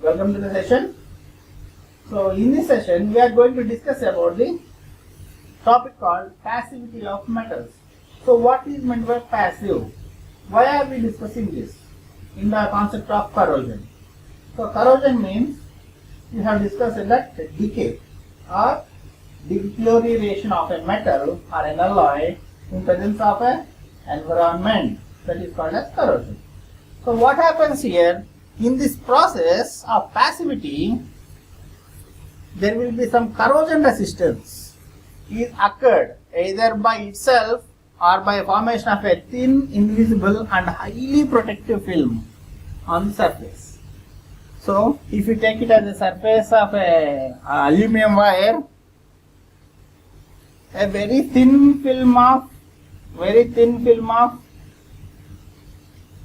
Welcome to the session. So in this session we are going to discuss about the topic called passivity of metals. So what is meant by passive? Why are we discussing this in the concept of corrosion? So corrosion means we have discussed that decay or deterioration of a metal or an alloy in presence of an environment, that is called as corrosion. So what happens here, in this process of passivity, there will be some corrosion resistance is occurred either by itself or by formation of a thin, invisible and highly protective film on the surface. So if you take it as a surface of a aluminum wire, a very thin film of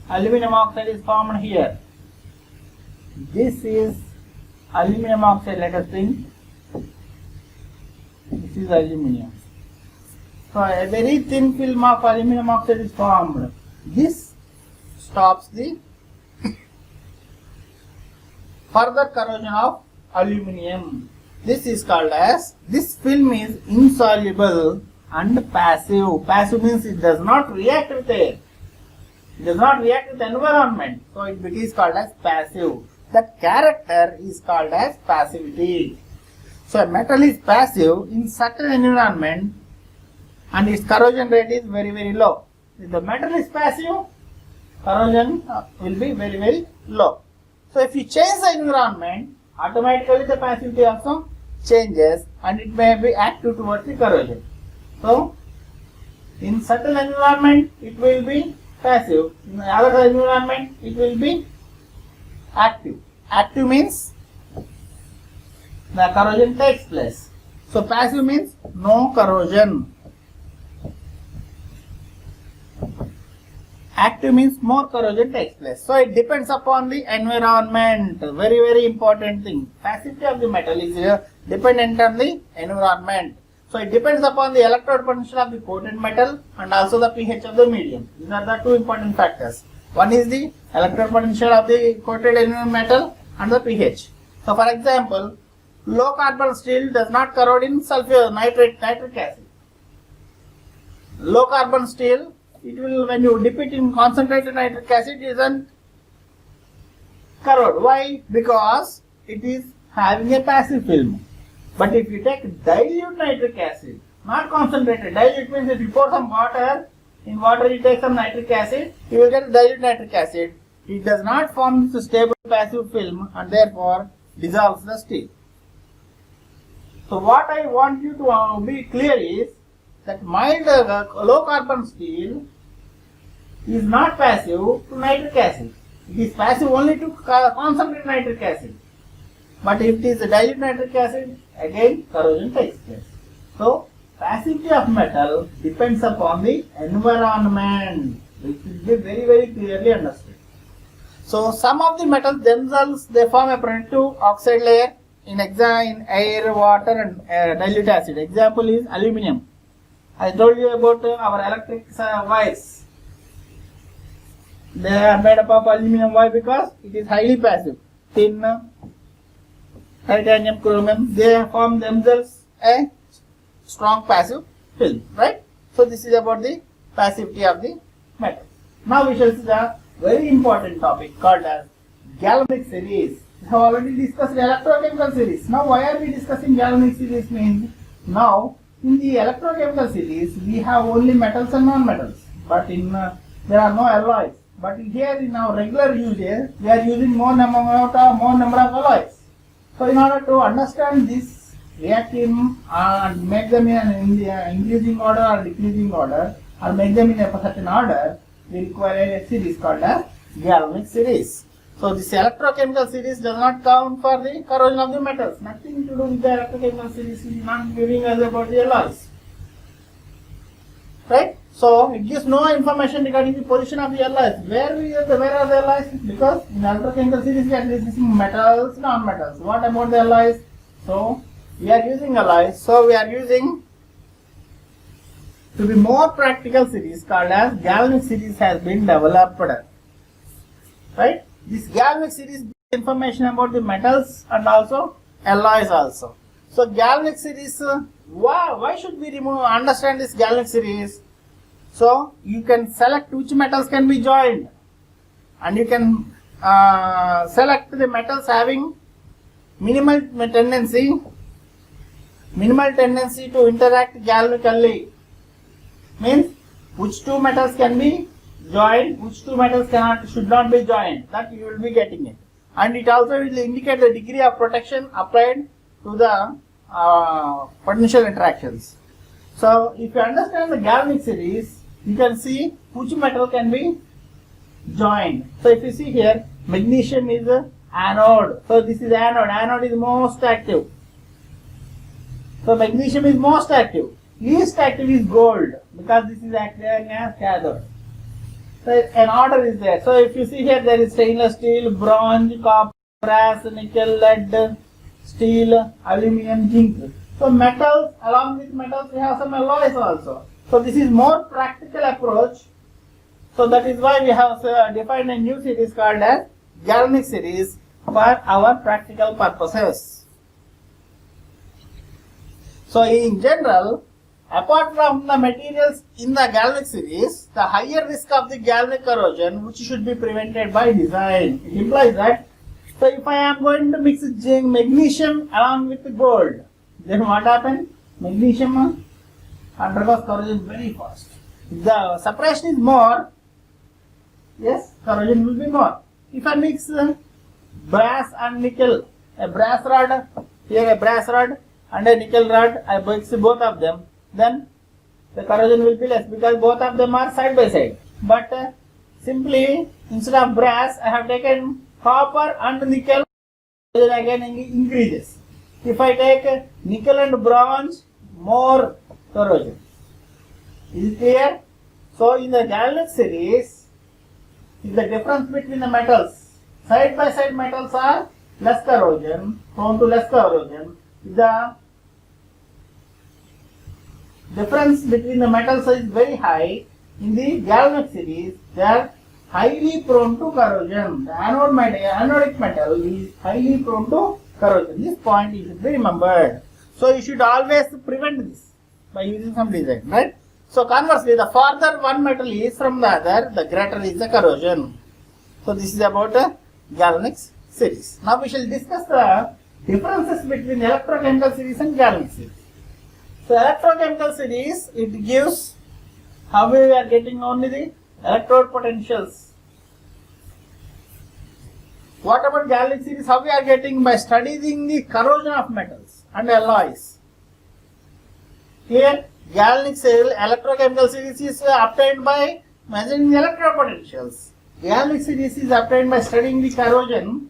aluminum oxide is formed here. This is aluminum oxide, let us think. This is aluminum. So a very thin film of aluminum oxide is formed. This stops the further corrosion of aluminum. This is called as, this film is insoluble and passive. Passive means it does not react with air. It does not react with the environment. So it is called as passive. That character is called as passivity. So a metal is passive in certain environment and its corrosion rate is very, very low. If the metal is passive, corrosion will be very, very low. So if you change the environment, automatically the passivity also changes and it may be active towards the corrosion. So in certain environment it will be passive, in other environment it will be active. Active means the corrosion takes place. So passive means no corrosion. Active means more corrosion takes place. So it depends upon the environment. Very, very important thing. Passivity of the metal is dependent on the environment. So it depends upon the electrode potential of the coated metal and also the pH of the medium. These are the two important factors. One is the electrode potential of the coated metal and the pH. So for example, low carbon steel does not corrode in nitric acid. Low carbon steel, it will, when you dip it in concentrated nitric acid, it doesn't corrode. Why? Because it is having a passive film. But if you take dilute nitric acid, not concentrated, dilute means if you pour some water, in water you take some nitric acid, you will get dilute nitric acid. It does not form this stable passive film and therefore dissolves the steel. So what I want you to be clear is that mild low carbon steel is not passive to nitric acid. It is passive only to concentrated nitric acid. But if it is a dilute nitric acid, again corrosion takes place. So passivity of metal depends upon the environment, which will be very, very clearly understood. So some of the metals themselves, they form a protective oxide layer in air, water and dilute acid. Example is aluminum. I told you about our electric wires. They are made up of aluminum. Why? Because it is highly passive. Tin, titanium, chromium, they form themselves a strong passive film, right? So this is about the passivity of the metal. Now we shall see the very important topic called as galvanic series. We have already discussed electrochemical series. Now why are we discussing galvanic series? Means now in the electrochemical series we have only metals and non-metals, but in there are no alloys. But here in our regular usage we are using more number of alloys. So in order to understand this reaction and make them in an increasing order or decreasing order, or make them in a certain order, we require a series called as galvanic series. So this electrochemical series does not count for the corrosion of the metals. Nothing to do with the electrochemical series, is not giving us about the alloys. Right? So it gives no information regarding the position of the alloys. Where are the alloys? Because in electrochemical series we are discussing metals, non-metals. What about the alloys? So we are using alloys. So we are using, to be more practical, series called as galvanic series has been developed. Right? This galvanic series information about the metals and also alloys also. So galvanic series, why should we understand this galvanic series? So you can select which metals can be joined, and you can select the metals having minimal tendency to interact galvanically. Means which two metals can be joined, which two metals should not be joined. That you will be getting it, and it also will indicate the degree of protection applied to the potential interactions. So if you understand the galvanic series, you can see which metal can be joined. So if you see here, magnesium is a anode. So this is anode. Anode is most active. So magnesium is most active. Least active is gold, because this is acting as cathode. So an order is there. So if you see here, there is stainless steel, bronze, copper, brass, nickel, lead, steel, aluminum, zinc. So metals, along with metals, we have some alloys also. So this is more practical approach. So that is why we have defined a new series called as galvanic series for our practical purposes. So in general, apart from the materials in the galvanic series, the higher risk of the galvanic corrosion, which should be prevented by design. It implies that, so if I am going to mix magnesium along with gold, then what happens? Magnesium undergoes corrosion very fast. If the separation is more, yes, corrosion will be more. If I mix brass and nickel, a brass rod, here a brass rod and a nickel rod, I mix both of them, then the corrosion will be less, because both of them are side by side. But simply, instead of brass, I have taken copper and nickel, corrosion again increases. If I take nickel and bronze, more corrosion. Is it clear? So in the galvanic series, is the difference between the metals. Side by side metals are less corrosion, prone to less corrosion. The difference between the metals is very high. In the galvanic series, they are highly prone to corrosion. The anodic metal is highly prone to corrosion. This point should be remembered. So you should always prevent this by using some design, right? So conversely, the farther one metal is from the other, the greater is the corrosion. So this is about a galvanic series. Now we shall discuss the differences between electrochemical series and galvanic series. So electrochemical series, it gives how we are getting only the electrode potentials. What about galvanic series? How we are getting? By studying the corrosion of metals and alloys. Here, galvanic series, electrochemical series is obtained by measuring the electrode potentials. Galvanic series is obtained by studying the corrosion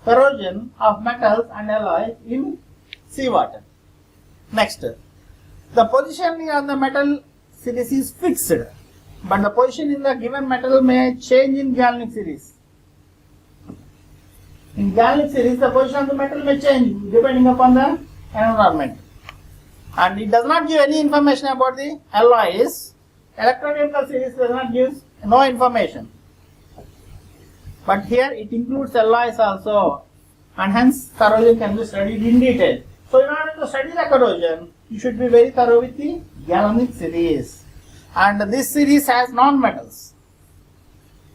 of metals and alloys in seawater. Next, the position on the metal series is fixed, but the position in the given metal may change in galvanic series. In galvanic series, the position of the metal may change depending upon the environment, and it does not give any information about the alloys. Electrochemical series does not give no information, but here it includes alloys also, and hence corrosion can be studied in detail. So in order to study the corrosion, you should be very thorough with the galvanic series, and this series has non-metals.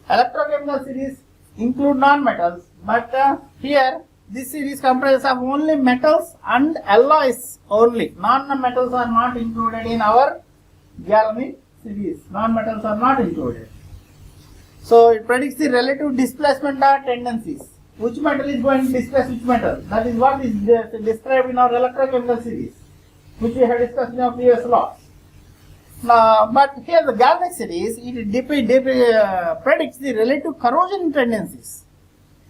Electrochemical series include non-metals, but here this series comprises of only metals and alloys only. Non-metals are not included in our galvanic series. Non-metals are not included. So it predicts the relative displacement or tendencies. Which metal is going to displace which metal? That is what is described in our electrochemical series, which we have discussed in our previous laws. Now, but here the galvanic series, it predicts the relative corrosion tendencies.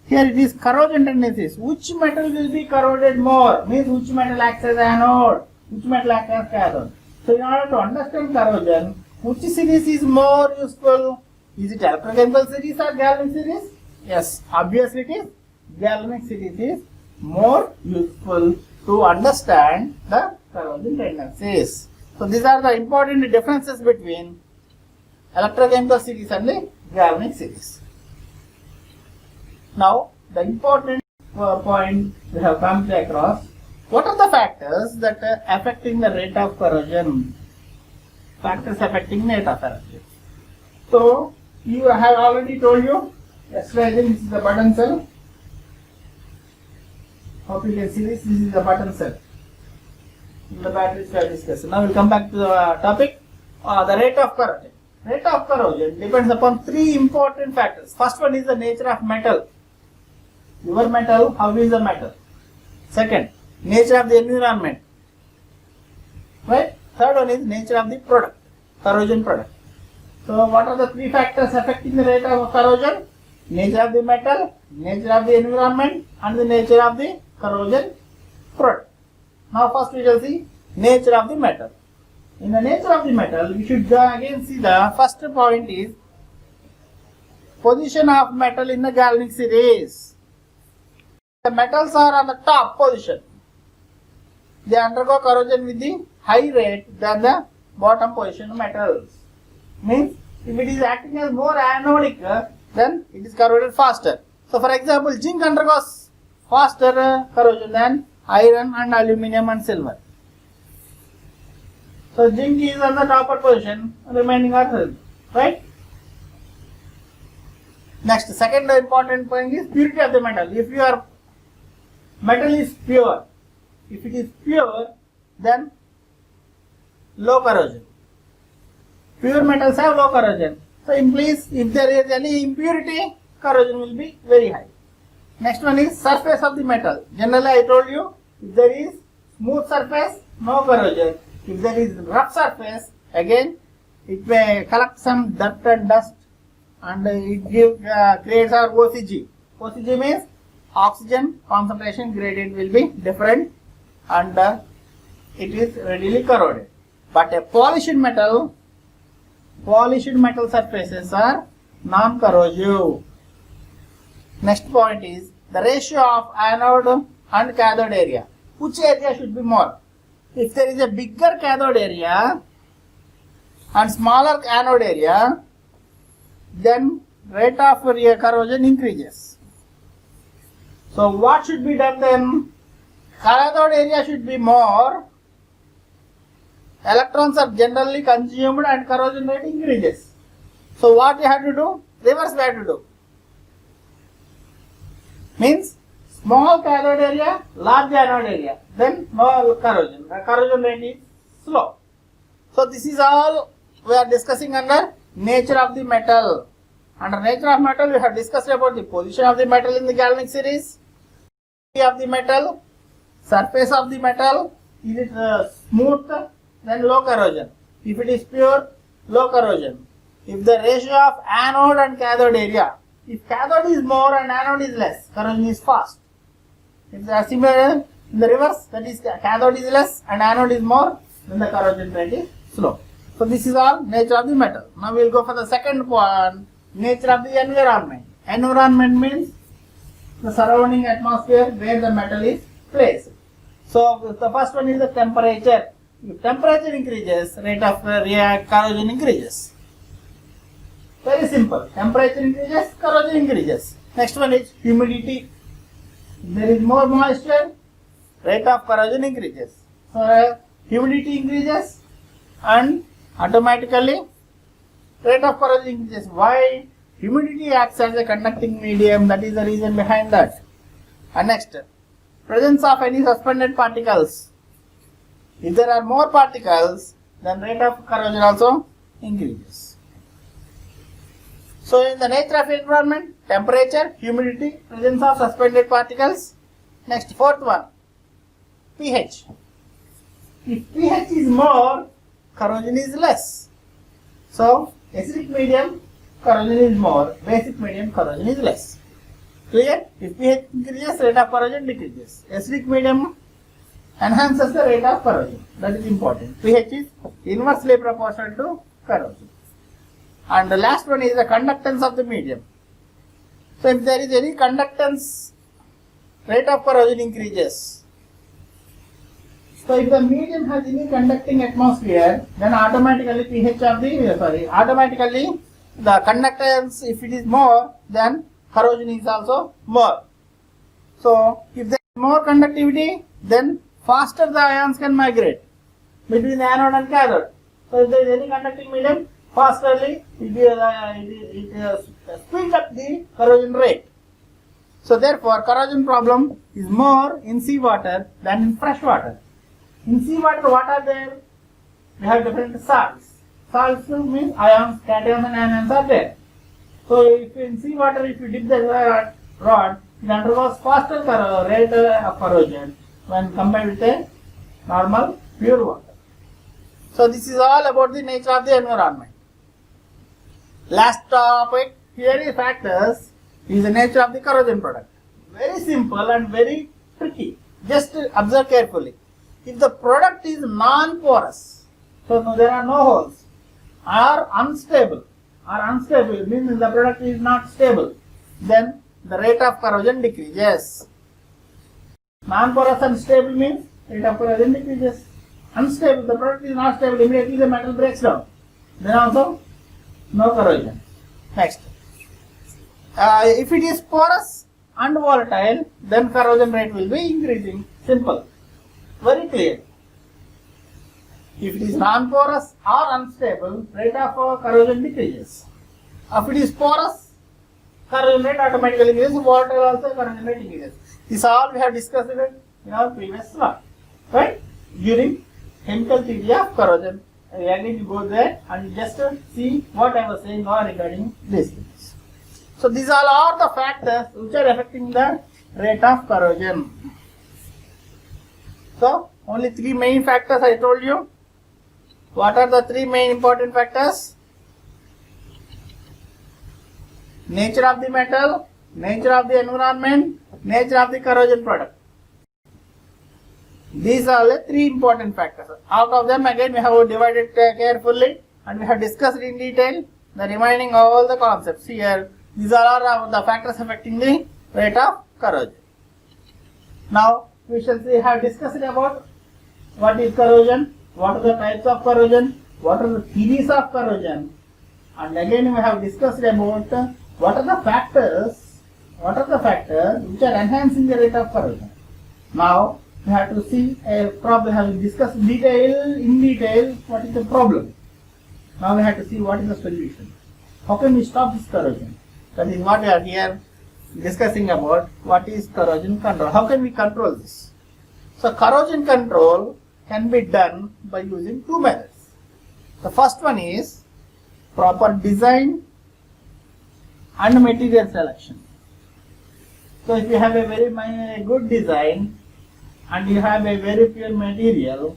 Here it is corrosion tendencies. Which metal will be corroded more? Means which metal acts as anode, which metal acts as cathode. So in order to understand corrosion, which series is more useful? Is it electrochemical series or galvanic series? Yes, obviously it is. Galvanic series is more useful to understand the corrosion tendencies. So these are the important differences between electrochemical series and the galvanic series. Now the important point we have come to across. What are the factors that are affecting the rate of corrosion? Factors affecting rate of corrosion. So, you have already told you, yesterday this is the button cell. Hope you can see this is the button cell. In the batteries we have discussed. Now we'll come back to the topic, the rate of corrosion. Rate of corrosion depends upon three important factors. First one is the nature of metal. Your metal, how is the metal? Second, nature of the environment. Right? Third one is nature of the product, corrosion product. So what are the three factors affecting the rate of corrosion? Nature of the metal, nature of the environment, and the nature of the corrosion product. Now first we shall see nature of the metal. In the nature of the metal, we should again see the first point is position of metal in the galvanic series. The metals are on the top position. They undergo corrosion with the high rate than the bottom position metals. Means if it is acting as more anodic, then it is corroded faster. So for example, zinc undergoes faster corrosion than iron and aluminium and silver. So zinc is on the topper position, remaining are right. Next, second important point is purity of the metal. If your metal is pure, if it is pure, then low corrosion. Pure metals have low corrosion. So implies if there is any impurity, corrosion will be very high. Next one is surface of the metal. Generally I told you, if there is smooth surface, no corrosion. If there is rough surface, again it may collect some dirt and dust and it creates our OCG. OCG means oxygen concentration gradient will be different and it is readily corroded. But a polished metal surfaces are non-corrosive. Next point is the ratio of anode and cathode area. Which area should be more? If there is a bigger cathode area and smaller anode area, then rate of corrosion increases. So what should be done then? Cathode area should be more. Electrons are generally consumed and corrosion rate increases. So what we have to do? Reverse we have to do. Means small cathode area, large anode area, then no corrosion. The corrosion rate is slow. So this is all we are discussing under nature of the metal. Under nature of metal, we have discussed about the position of the metal in the galvanic series, of the metal, surface of the metal. Is it smooth? Then low corrosion. If it is pure, low corrosion. If the ratio of anode and cathode area, if cathode is more and anode is less, corrosion is fast. If they are similar in the reverse, that is cathode is less and anode is more, then the corrosion rate is slow. So this is all nature of the metal. Now we will go for the second one, nature of the environment. Environment means the surrounding atmosphere where the metal is placed. So the first one is the temperature. If temperature increases, rate of corrosion increases. Very simple. Temperature increases, corrosion increases. Next one is humidity. If there is more moisture, rate of corrosion increases. So humidity increases and automatically rate of corrosion increases. Why? Humidity acts as a conducting medium. That is the reason behind that. And next, presence of any suspended particles. If there are more particles, then rate of corrosion also increases. So in the nature of environment, temperature, humidity, presence of suspended particles. Next, fourth one, pH. If pH is more, corrosion is less. So acidic medium, corrosion is more. Basic medium, corrosion is less. Clear? If pH increases, rate of corrosion decreases. Acidic medium enhances the rate of corrosion. That is important. pH is inversely proportional to corrosion. And the last one is the conductance of the medium. So if there is any conductance, rate of corrosion increases. So if the medium has any conducting atmosphere, then automatically pH of the, automatically the conductance, if it is more, then corrosion is also more. So if there is more conductivity, then faster the ions can migrate between the anode and cathode. So if there is any conducting medium, fasterly it speeds up the corrosion rate. So therefore, corrosion problem is more in seawater than in fresh water. In seawater, what are there? We have different salts. Salts means ions, cations and anions are there. So if in seawater, if you dip the rod, it undergoes faster rate of corrosion when compared with a normal pure water. So this is all about the nature of the environment. Last topic, theory factors, is the nature of the corrosion product. Very simple and very tricky. Just observe carefully. If the product is non-porous, so there are no holes, or unstable means the product is not stable, then the rate of corrosion decreases. Non-porous and stable means rate of corrosion decreases. Unstable, the product is not stable, immediately the metal breaks down. Then also no corrosion. Next. If it is porous and volatile, then corrosion rate will be increasing. Simple. Very clear. If it is non-porous or unstable, rate of corrosion decreases. If it is porous, corrosion rate automatically increases. Volatile also, corrosion rate increases. This all we have discussed in our previous slide. Right? During chemical theory of corrosion. I agree to go there and just see what I was saying regarding these things. So these all are the factors which are affecting the rate of corrosion. So only three main factors I told you. What are the three main important factors? Nature of the metal, nature of the environment, nature of the corrosion product. These are the three important factors. Out of them again we have divided carefully and we have discussed in detail the remaining all the concepts here. These are the factors affecting the rate of corrosion. Now we shall see, have discussed about what is corrosion, what are the types of corrosion, what are the theories of corrosion, and again we have discussed about what are the factors which are enhancing the rate of corrosion. Now we have to see a problem. We have discussed in detail what is the problem. Now we have to see what is the solution. How can we stop this corrosion? That is what we are here discussing about. What is corrosion control? How can we control this? So corrosion control can be done by using two methods. The first one is proper design and material selection. So if you have a very good design and you have a very pure material,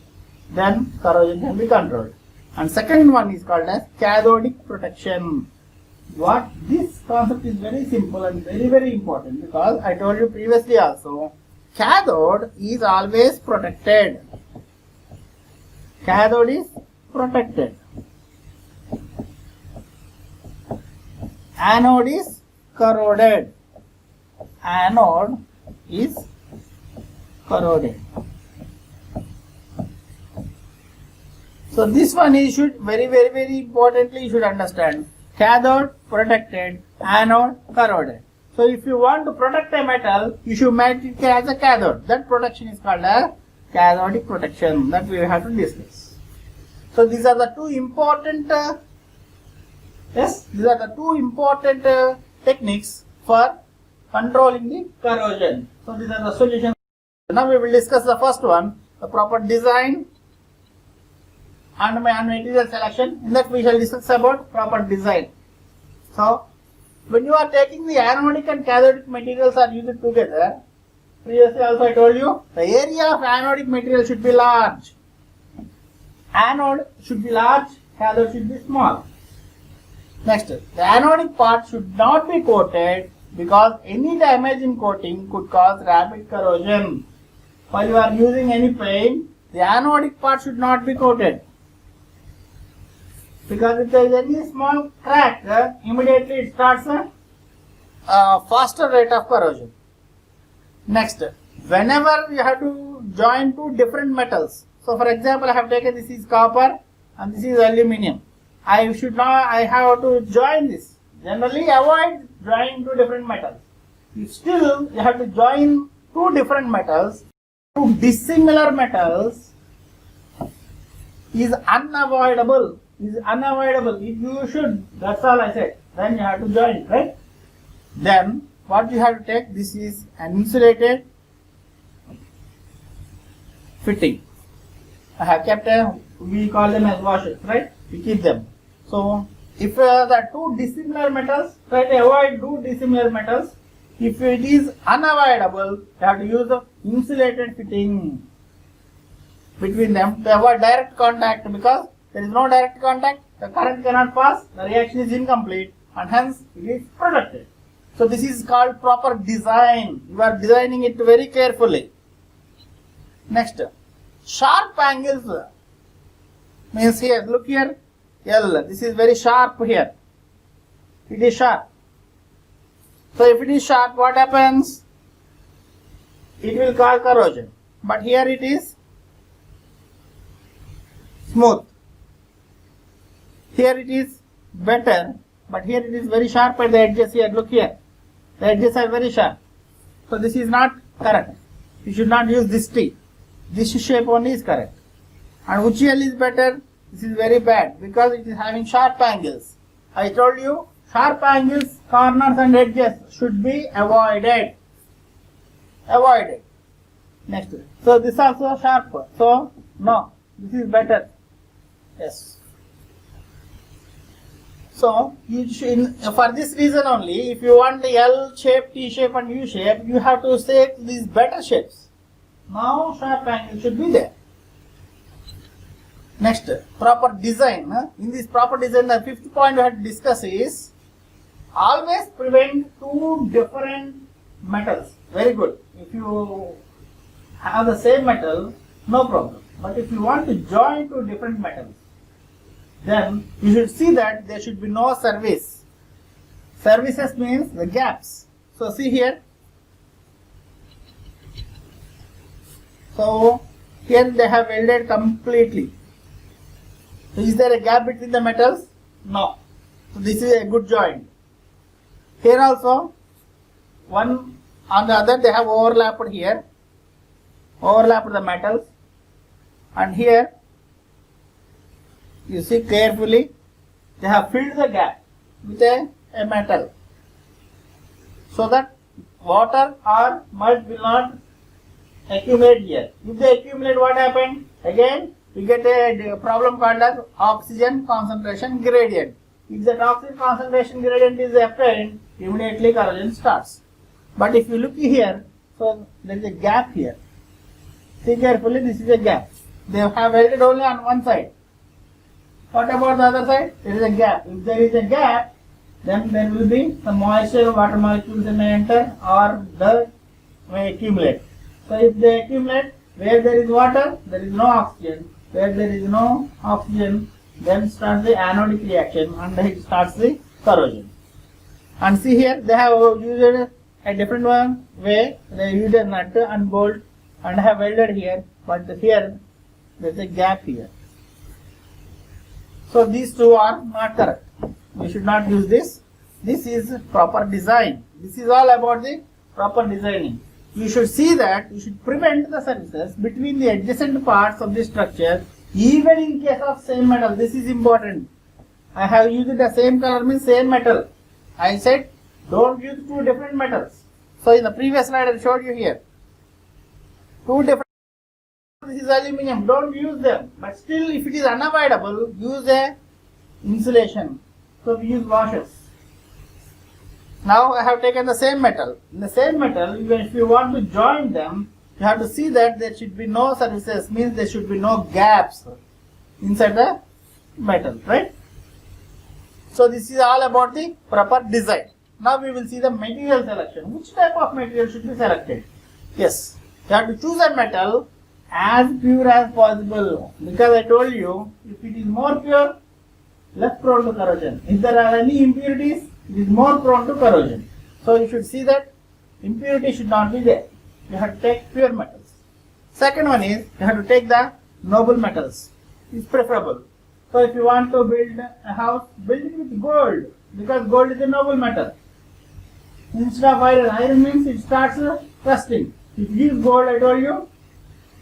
then corrosion can be controlled. And second one is called as cathodic protection. What this concept is very simple and very important, because I told you previously also, cathode is always protected. Cathode is protected. Anode is corroded. Anode is corroded. So this one you should very importantly you should understand. Cathode protected, anode corroded. So if you want to protect a metal, you should make it as a cathode. That protection is called a cathodic protection. That we have to discuss. So these are the two important techniques for controlling the corrosion. So these are the solutions. Now we will discuss the first one, the proper design and material selection. In that we shall discuss about proper design. So when you are taking the anodic and cathodic materials are used together, previously also I told you, the area of anodic material should be large. Anode should be large, cathode should be small. Next, the anodic part should not be coated because any damage in coating could cause rapid corrosion. While you are using any paint, the anodic part should not be coated. Because if there is any small crack, immediately it starts a faster rate of corrosion. Now, whenever you have to join two different metals, so for example, I have taken this is copper and this is aluminum. I have to join this. Generally, avoid joining two different metals. If still you have to join two different metals, two dissimilar metals is unavoidable. Is unavoidable. If you should, that's all I said. Then you have to join, right? Then what you have to take, this is an insulated fitting. I have kept we call them as washers, right? We keep them. So if there are two dissimilar metals, try to avoid two dissimilar metals. If it is unavoidable, you have to use the insulated fitting between them to avoid direct contact, because there is no direct contact, the current cannot pass, the reaction is incomplete, and hence it is protected. So this is called proper design. You are designing it very carefully. Next, sharp angles means here, look here, L, this is very sharp here. It is sharp. So if it is sharp, what happens? It will cause corrosion. But here it is smooth. Here it is better, but here it is very sharp at the edges here. Look here. The edges are very sharp. So this is not correct. You should not use this T. This shape only is correct. And which L is better? This is very bad because it is having sharp angles. I told you, sharp angles, corners and edges should be avoided. Avoided. Next. So this also sharp. So no, this is better. Yes. So you should, for this reason only, if you want the L shape, T shape and U shape, you have to say these better shapes. Now sharp angle should be there. Next, proper design. In this proper design, the fifth point we have to discuss is always prevent two different metals. Very good. If you have the same metal, no problem. But if you want to join two different metals, then you should see that there should be no service. Services means the gaps. So see here. So here they have welded completely. So is there a gap between the metals? No. So this is a good joint. Here also, one on the other they have overlapped here. Overlapped the metals. And here, you see carefully, they have filled the gap with a metal, so that water or mud will not accumulate here. If they accumulate, what happened? Again, we get a problem called as oxygen concentration gradient. If that oxygen concentration gradient is obtained, immediately corrosion starts. But if you look here, so there is a gap here. See carefully, this is a gap. They have welded only on one side. What about the other side? There is a gap. If there is a gap, then there will be some moisture, water molecules may enter, or dirt may accumulate. So if they accumulate, where there is water, there is no oxygen. Where there is no oxygen, then starts the anodic reaction and it starts the corrosion. And see here, they have used a different one way. They used a nut and bolt and have welded here, but here there is a gap here. So these two are not correct. We should not use this. This is proper design. This is all about the proper designing. You should see that you should prevent the services between the adjacent parts of the structure, even in case of same metal. This is important. I have used the same color means same metal. I said don't use two different metals. So in the previous slide I showed you here. Two different. This is aluminium. Don't use them. But still, if it is unavoidable, use a insulation. So we use washers. Now I have taken the same metal. In the same metal, even if you want to join them, you have to see that there should be no services, means there should be no gaps inside the metal, right? So this is all about the proper design. Now we will see the material selection. Which type of material should be selected? Yes, you have to choose a metal as pure as possible, because I told you, if it is more pure, less prone to corrosion. If there are any impurities, it is more prone to corrosion. So you should see that impurity should not be there. You have to take pure metals. Second one is, you have to take the noble metals. It's preferable. So if you want to build a house, build it with gold, because gold is a noble metal. Instead of iron, iron means it starts rusting. If it is gold, I told you,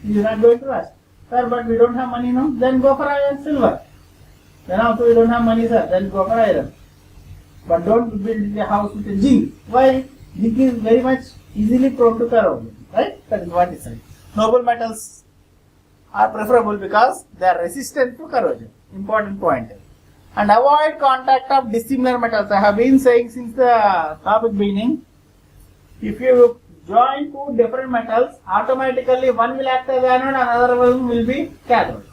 it is not going to rust. Sir, but we don't have money now. Then go for iron, silver. Then also we don't have money, sir. Then go for iron. But don't build a house with a zinc. Why? Zinc is very much easily prone to corrosion. Right? That is what is said. Noble metals are preferable because they are resistant to corrosion. Important point. And avoid contact of dissimilar metals. I have been saying since the topic beginning. If you join two different metals, automatically one will act as anode, another one will be cathode.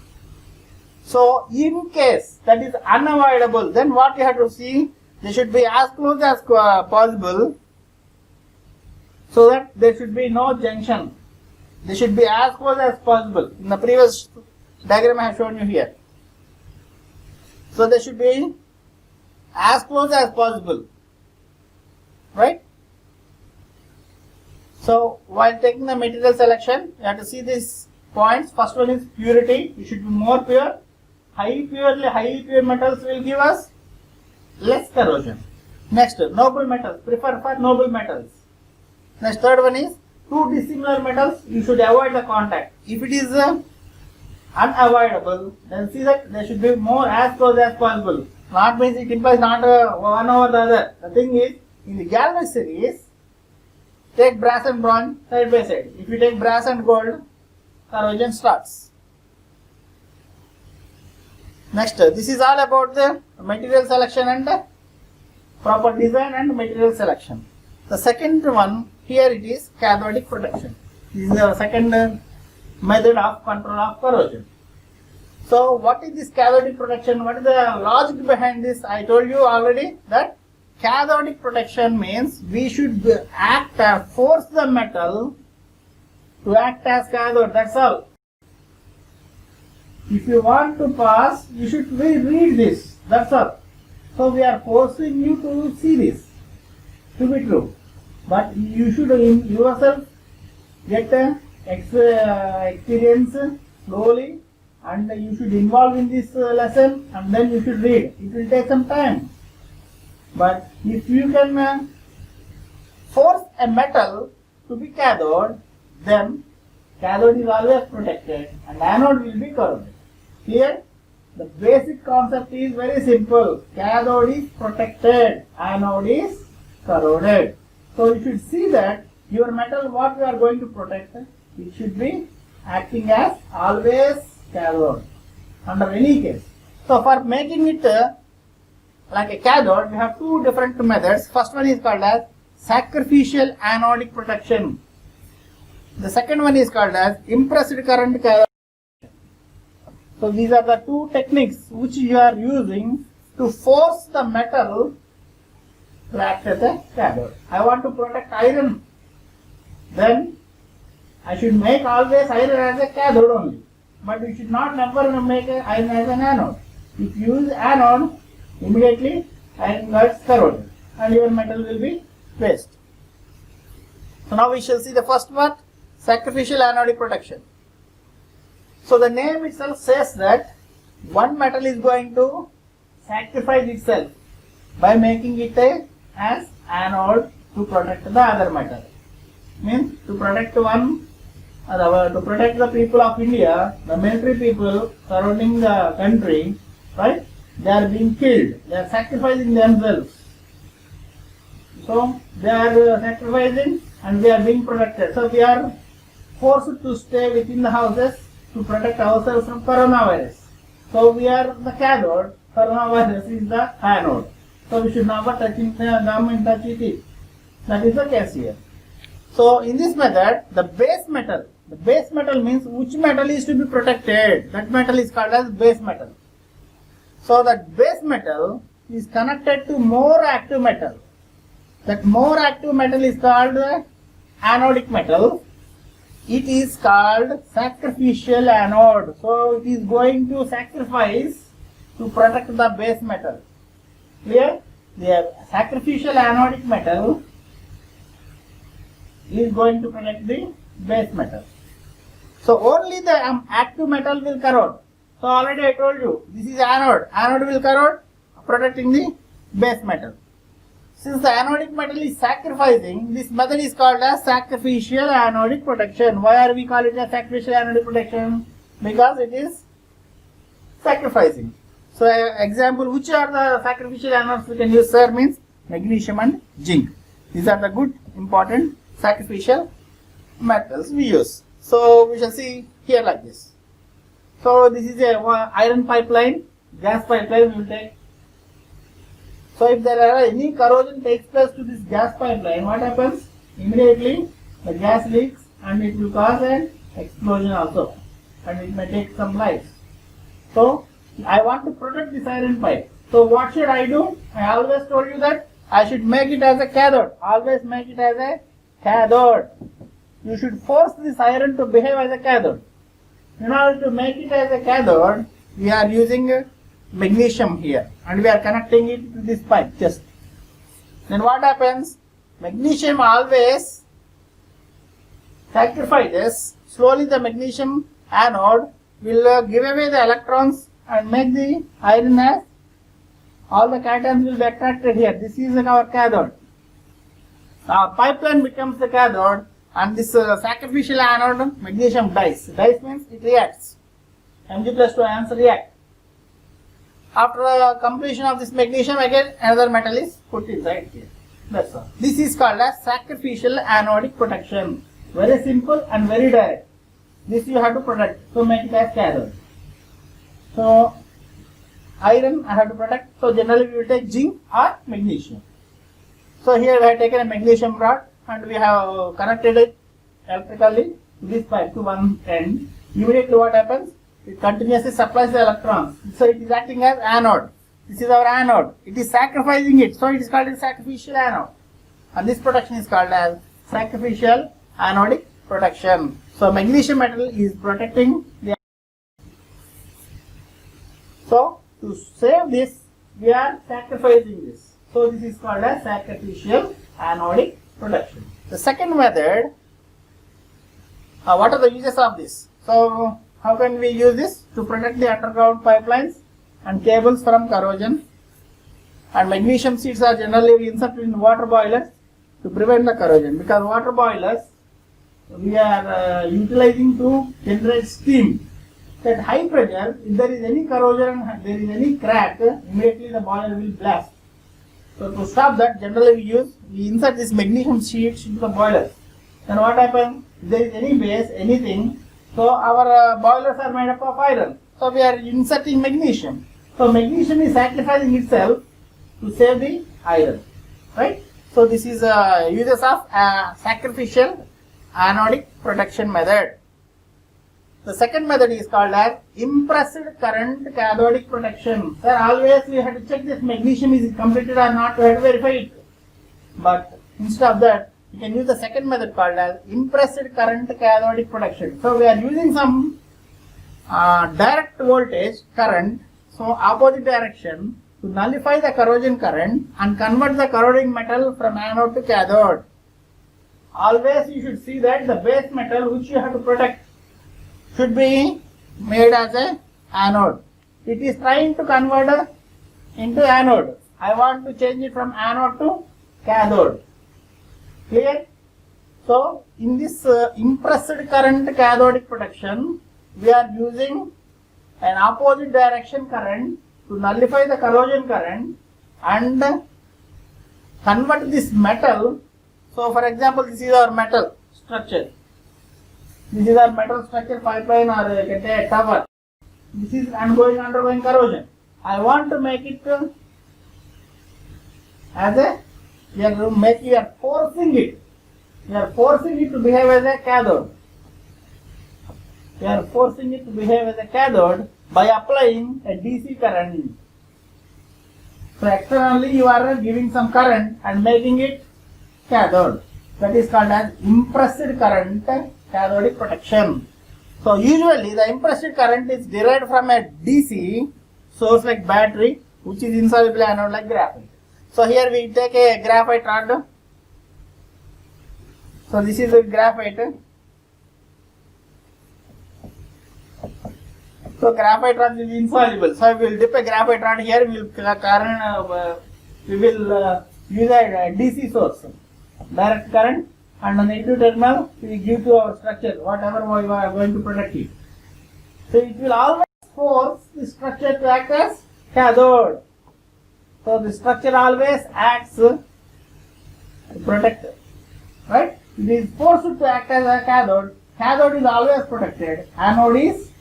So, in case that is unavoidable, then what you have to see, they should be as close as possible, so that there should be no junction. They should be as close as possible. In the previous diagram I have shown you here. So, they should be as close as possible. Right? So, while taking the material selection, you have to see these points. First one is purity. It should be more pure. Highly pure metals will give us less corrosion. Next, noble metals. Prefer for noble metals. Next, third one is two dissimilar metals. You should avoid the contact. If it is unavoidable, then see that they should be more as close as possible. Not means it implies not one over the other. The thing is, in the galvanic series, take brass and bronze side by side. If you take brass and gold, corrosion starts. Next, this is all about the material selection and proper design and material selection. The second one, here it is cathodic protection. This is the second method of control of corrosion. So, what is this cathodic protection? What is the logic behind this? I told you already that cathodic protection means we should force the metal to act as cathode. That's all. If you want to pass, you should read this. That's all. So we are forcing you to see this to be true. But you should yourself get experience slowly, and you should involve in this lesson, and then you should read. It will take some time. But if you can force a metal to be cathode, then cathode is always protected and anode will be corroded. Here, the basic concept is very simple. Cathode is protected, anode is corroded. So you should see that your metal, what you are going to protect, it should be acting as always cathode under any case. So for making it like a cathode, we have two different methods. First one is called as sacrificial anodic protection. The second one is called as impressed current cathode. So these are the two techniques which you are using to force the metal to act as a cathode. I want to protect iron, then I should make always iron as a cathode only. But you should not never make iron as an anode. If you use anode, immediately iron gets corroded and your metal will be waste. So now we shall see the first part, sacrificial anodic protection. So the name itself says that one metal is going to sacrifice itself by making it as anode to protect the other metal. Means to protect to protect the people of India, the military people surrounding the country, right? They are being killed. They are sacrificing themselves. So they are sacrificing and we are being protected. So we are forced to stay within the houses to protect ourselves from coronavirus. So we are the cathode, coronavirus is the anode. So we should never come in touch with it. That is the case here. So in this method, the base metal means which metal is to be protected. That metal is called as base metal. So that base metal is connected to more active metal. That more active metal is called anodic metal. It is called sacrificial anode. So it is going to sacrifice to protect the base metal. Clear? The sacrificial anodic metal is going to protect the base metal. So only the active metal will corrode. So already I told you, this is anode. Anode will corrode, protecting the base metal. Since the anodic metal is sacrificing, this method is called as sacrificial anodic protection. Why are we calling it as sacrificial anodic protection? Because it is sacrificing. So, example, which are the sacrificial anodes we can use, sir? Means magnesium and zinc. These are the good, important sacrificial metals we use. So, we shall see here like this. So, this is a iron pipeline, gas pipeline we will take. So, if there are any corrosion takes place to this gas pipeline, what happens? Immediately the gas leaks and it will cause an explosion also, and it may take some lives. So, I want to protect this iron pipe. So, what should I do? I always told you that I should make it as a cathode. Always make it as a cathode. You should force this iron to behave as a cathode. In order to make it as a cathode, we are using magnesium here and we are connecting it to this pipe just. Then what happens? Magnesium always sacrifices. Slowly the magnesium anode will give away the electrons and make the iron as all the cations will be attracted here. This is our cathode. Our pipeline becomes the cathode, and this sacrificial anode magnesium dies. Dies means it reacts. Mg+2 ions react. After the completion of this magnesium, again another metal is put inside here. That's all. This is called as sacrificial anodic protection. Very simple and very direct. This you have to protect. So make it as cathode. So iron I have to protect. So generally we will take zinc or magnesium. So here we have taken a magnesium rod and we have connected it electrically to this pipe to one end. Immediately what happens? It continuously supplies the electrons. So it is acting as anode. This is our anode. It is sacrificing it. So it is called as sacrificial anode. And this protection is called as sacrificial anodic protection. So magnesium metal is protecting the. So to save this, we are sacrificing this. So this is called as sacrificial anodic protection. The second method, what are the uses of this? So how can we use this? To protect the underground pipelines and cables from corrosion. And magnesium sheets are generally inserted in water boilers to prevent the corrosion, because water boilers we are utilizing to generate steam. At high pressure, if there is any corrosion, there is any crack, immediately the boiler will blast. So to stop that, generally we insert this magnesium sheets into the boiler. Then what happens? If there is any base, anything, so our boilers are made up of iron. So we are inserting magnesium. So magnesium is sacrificing itself to save the iron, right? So this is uses of sacrificial anodic protection method. The second method is called as impressed current cathodic protection. Sir, always we have to check this magnesium is completed or not, we have to verify it. But instead of that, we can use the second method called as impressed current cathodic protection. So we are using some direct voltage current, so opposite direction, to nullify the corrosion current and convert the corroding metal from anode to cathode. Always you should see that the base metal which you have to protect should be made as a anode. It is trying to convert into anode. I want to change it from anode to cathode. Clear? So in this impressed current cathodic protection, we are using an opposite direction current to nullify the corrosion current and convert this metal. So for example, this is our metal structure. This is our metal structure pipeline, or you can say a tower. This is undergoing corrosion. I want to make it as a, we are forcing it. We are forcing it to behave as a cathode. We are forcing it to behave as a cathode by applying a DC current. So externally you are giving some current and making it cathode. That is called as impressed current cathodic protection. So usually the impressed current is derived from a DC source like battery, which is insoluble anode like graphite. So here we take a graphite rod. So this is a graphite. So graphite rod is insoluble. So we will dip a graphite rod here. We will use a DC source, direct current, and the negative terminal we give to our structure, whatever we are going to protect it. So it will always force the structure to act as cathode. So the structure always acts to protect, right? It is forced to act as a cathode. Cathode is always protected. Anode is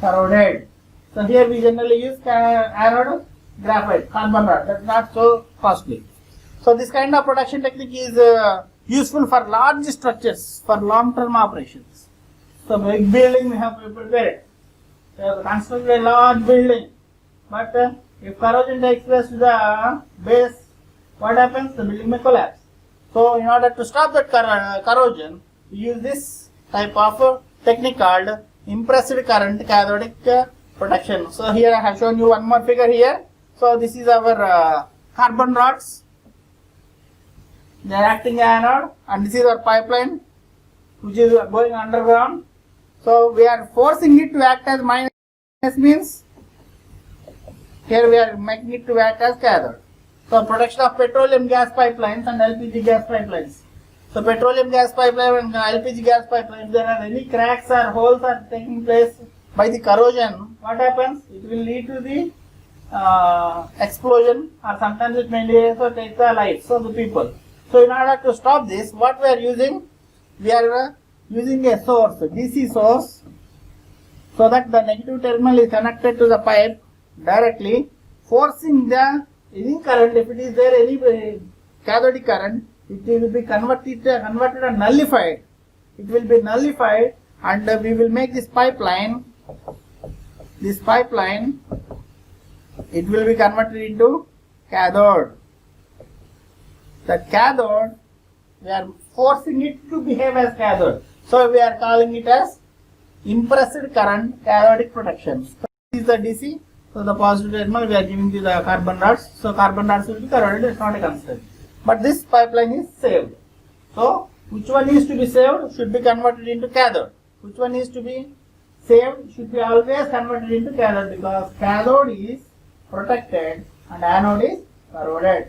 corroded. So here we generally use anode graphite, carbon rod. That's not so costly. So this kind of protection technique is useful for large structures, for long-term operations. So big building we have to prepare it. We have constructed a large building, but if corrosion takes place to the base, what happens? The building may collapse. So in order to stop that corrosion, we use this type of technique called impressed current cathodic protection. So here I have shown you one more figure here. So this is our carbon rods. They are acting anode, and this is our pipeline which is going underground. So we are forcing it to act as minus, means here we are making it to act as cathode. So protection of petroleum gas pipelines and LPG gas pipelines. So petroleum gas pipeline and LPG gas pipelines, if there are any cracks or holes are taking place by the corrosion, what happens? It will lead to the explosion, or sometimes it may also take the lives of the people. So in order to stop this, what we are using? We are using a source, DC source, so that the negative terminal is connected to the pipe directly, forcing the any current. If it is there any cathodic current, it will be converted and nullified. It will be nullified, and we will make this pipeline. It will be converted into cathode. The cathode, we are forcing it to behave as cathode. So we are calling it as impressed current cathodic protection. So this is the DC. So the positive terminal we are giving to the carbon rods. So carbon rods will be corroded. It's not a constraint. But this pipeline is saved. So which one is to be saved should be converted into cathode. Which one is to be saved should be always converted into cathode, because cathode is protected and anode is corroded.